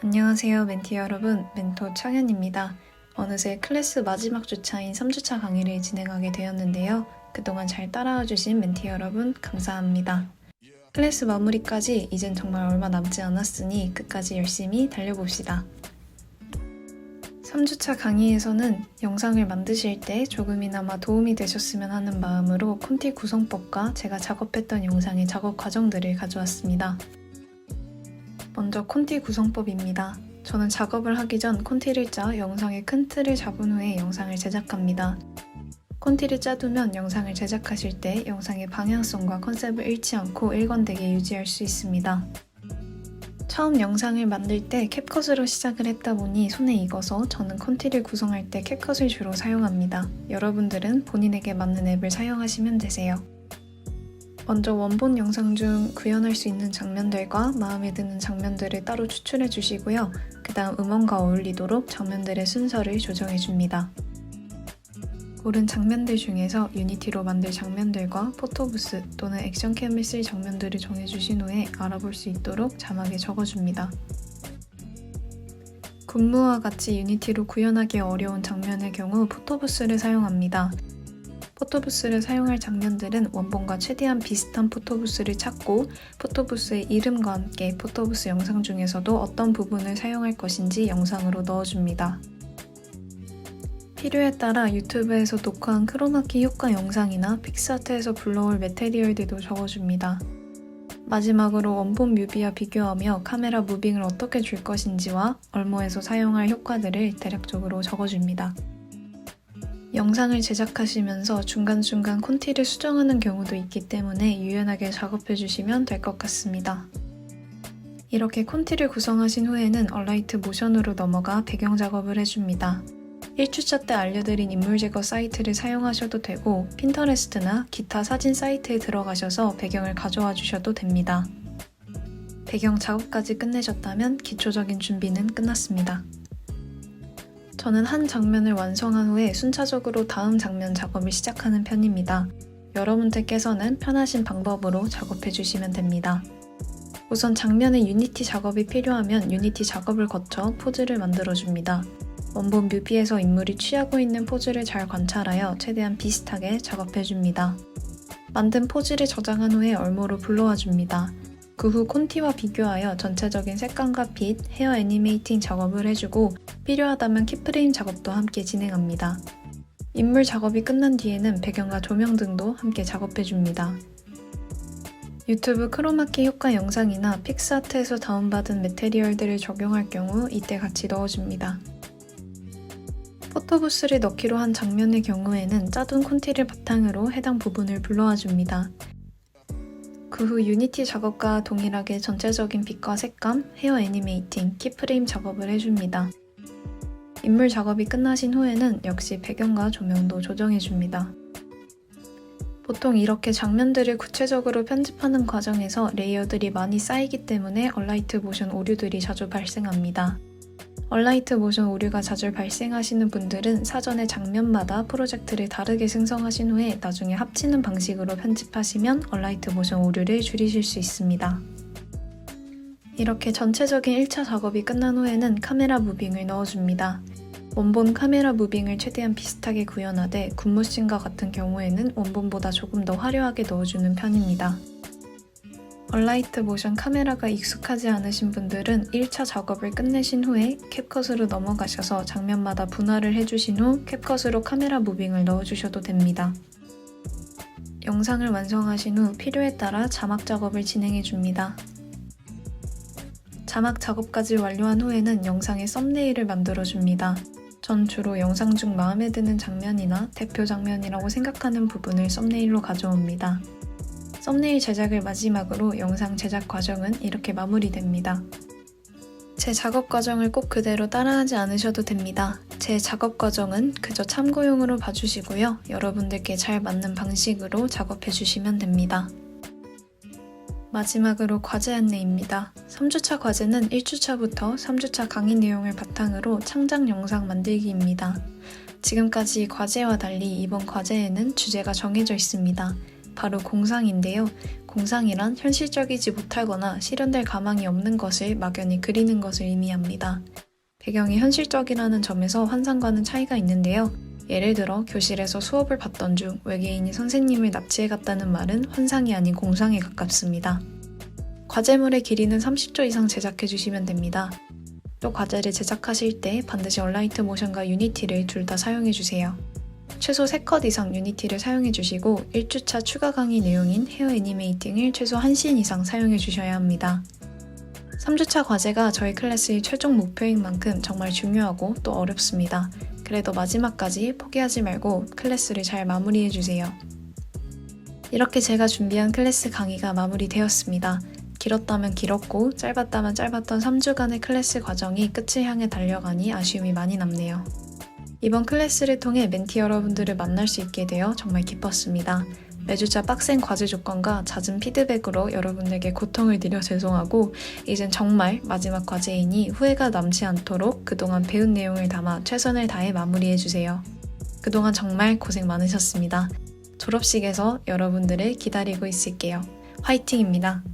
안녕하세요 멘티 여러분, 멘토 창현입니다. 어느새 클래스 마지막 주차인 3주차 강의를 진행하게 되었는데요. 그동안 잘 따라와 주신 멘티 여러분 감사합니다. 클래스 마무리까지 이젠 정말 얼마 남지 않았으니 끝까지 열심히 달려봅시다. 3주차 강의에서는 영상을 만드실 때 조금이나마 도움이 되셨으면 하는 마음으로 콘티 구성법과 제가 작업했던 영상의 작업 과정들을 가져왔습니다. 먼저 콘티 구성법입니다. 저는 작업을 하기 전 콘티를 짜 영상의 큰 틀을 잡은 후에 영상을 제작합니다. 콘티를 짜두면 영상을 제작하실 때 영상의 방향성과 컨셉을 잃지 않고 일관되게 유지할 수 있습니다. 처음 영상을 만들 때 캡컷으로 시작을 했다 보니 손에 익어서 저는 콘티를 구성할 때 캡컷을 주로 사용합니다. 여러분들은 본인에게 맞는 앱을 사용하시면 되세요. 먼저 원본 영상 중 구현할 수 있는 장면들과 마음에 드는 장면들을 따로 추출해 주시고요. 그 다음 음원과 어울리도록 장면들의 순서를 조정해 줍니다. 고른 장면들 중에서 유니티로 만들 장면들과 포토부스 또는 액션캠을 쓸 장면들을 정해주신 후에 알아볼 수 있도록 자막에 적어줍니다. 군무와 같이 유니티로 구현하기 어려운 장면의 경우 포토부스를 사용합니다. 포토부스를 사용할 장면들은 원본과 최대한 비슷한 포토부스를 찾고 포토부스의 이름과 함께 포토부스 영상 중에서도 어떤 부분을 사용할 것인지 영상으로 넣어줍니다. 필요에 따라 유튜브에서 녹화한 크로마키 효과 영상이나 픽스아트에서 불러올 매테리얼들도 적어줍니다. 마지막으로 원본 뮤비와 비교하며 카메라 무빙을 어떻게 줄 것인지와 얼모에서 사용할 효과들을 대략적으로 적어줍니다. 영상을 제작하시면서 중간중간 콘티를 수정하는 경우도 있기 때문에 유연하게 작업해주시면 될 것 같습니다. 이렇게 콘티를 구성하신 후에는 얼라이트 모션으로 넘어가 배경 작업을 해줍니다. 1주차 때 알려드린 인물 제거 사이트를 사용하셔도 되고 핀터레스트나 기타 사진 사이트에 들어가셔서 배경을 가져와 주셔도 됩니다. 배경 작업까지 끝내셨다면 기초적인 준비는 끝났습니다. 저는 한 장면을 완성한 후에 순차적으로 다음 장면 작업을 시작하는 편입니다. 여러분들께서는 편하신 방법으로 작업해 주시면 됩니다. 우선 장면의 유니티 작업이 필요하면 유니티 작업을 거쳐 포즈를 만들어 줍니다. 원본 뮤비에서 인물이 취하고 있는 포즈를 잘 관찰하여 최대한 비슷하게 작업해 줍니다. 만든 포즈를 저장한 후에 얼모로 불러와 줍니다. 그 후 콘티와 비교하여 전체적인 색감과 빛, 헤어 애니메이팅 작업을 해주고 필요하다면 키프레임 작업도 함께 진행합니다. 인물 작업이 끝난 뒤에는 배경과 조명 등도 함께 작업해줍니다. 유튜브 크로마키 효과 영상이나 픽스아트에서 다운받은 매테리얼들을 적용할 경우 이때 같이 넣어줍니다. 포토부스를 넣기로 한 장면의 경우에는 짜둔 콘티를 바탕으로 해당 부분을 불러와 줍니다. 그 후 유니티 작업과 동일하게 전체적인 빛과 색감, 헤어 애니메이팅, 키프레임 작업을 해줍니다. 인물 작업이 끝나신 후에는 역시 배경과 조명도 조정해줍니다. 보통 이렇게 장면들을 구체적으로 편집하는 과정에서 레이어들이 많이 쌓이기 때문에 얼라이트 모션 오류들이 자주 발생합니다. 얼라이트 모션 오류가 자주 발생하시는 분들은 사전에 장면마다 프로젝트를 다르게 생성하신 후에 나중에 합치는 방식으로 편집하시면 얼라이트 모션 오류를 줄이실 수 있습니다. 이렇게 전체적인 1차 작업이 끝난 후에는 카메라 무빙을 넣어줍니다. 원본 카메라 무빙을 최대한 비슷하게 구현하되 군무씬과 같은 경우에는 원본보다 조금 더 화려하게 넣어주는 편입니다. 얼라이트 모션 카메라가 익숙하지 않으신 분들은 1차 작업을 끝내신 후에 캡컷으로 넘어가셔서 장면마다 분할을 해주신 후 캡컷으로 카메라 무빙을 넣어주셔도 됩니다. 영상을 완성하신 후 필요에 따라 자막 작업을 진행해줍니다. 자막 작업까지 완료한 후에는 영상의 썸네일을 만들어줍니다. 전 주로 영상 중 마음에 드는 장면이나 대표 장면이라고 생각하는 부분을 썸네일로 가져옵니다. 썸네일 제작을 마지막으로 영상 제작 과정은 이렇게 마무리됩니다. 제 작업 과정을 꼭 그대로 따라하지 않으셔도 됩니다. 제 작업 과정은 그저 참고용으로 봐주시고요. 여러분들께 잘 맞는 방식으로 작업해 주시면 됩니다. 마지막으로 과제 안내입니다. 3주차 과제는 1주차부터 3주차 강의 내용을 바탕으로 창작 영상 만들기입니다. 지금까지 과제와 달리 이번 과제에는 주제가 정해져 있습니다. 바로 공상인데요. 공상이란 현실적이지 못하거나 실현될 가망이 없는 것을 막연히 그리는 것을 의미합니다. 배경이 현실적이라는 점에서 환상과는 차이가 있는데요. 예를 들어 교실에서 수업을 받던 중 외계인이 선생님을 납치해갔다는 말은 환상이 아닌 공상에 가깝습니다. 과제물의 길이는 30초 이상 제작해주시면 됩니다. 또 과제를 제작하실 때 반드시 얼라이트 모션과 유니티를 둘 다 사용해주세요. 최소 3컷 이상 유니티를 사용해주시고 1주차 추가 강의 내용인 헤어 애니메이팅을 최소 1씬 이상 사용해주셔야 합니다. 3주차 과제가 저희 클래스의 최종 목표인 만큼 정말 중요하고 또 어렵습니다. 그래도 마지막까지 포기하지 말고 클래스를 잘 마무리해주세요. 이렇게 제가 준비한 클래스 강의가 마무리되었습니다. 길었다면 길었고 짧았다면 짧았던 3주간의 클래스 과정이 끝을 향해 달려가니 아쉬움이 많이 남네요. 이번 클래스를 통해 멘티 여러분들을 만날 수 있게 되어 정말 기뻤습니다. 매주차 빡센 과제 조건과 잦은 피드백으로 여러분들께 고통을 드려 죄송하고 이젠 정말 마지막 과제이니 후회가 남지 않도록 그동안 배운 내용을 담아 최선을 다해 마무리해주세요. 그동안 정말 고생 많으셨습니다. 졸업식에서 여러분들을 기다리고 있을게요. 화이팅입니다.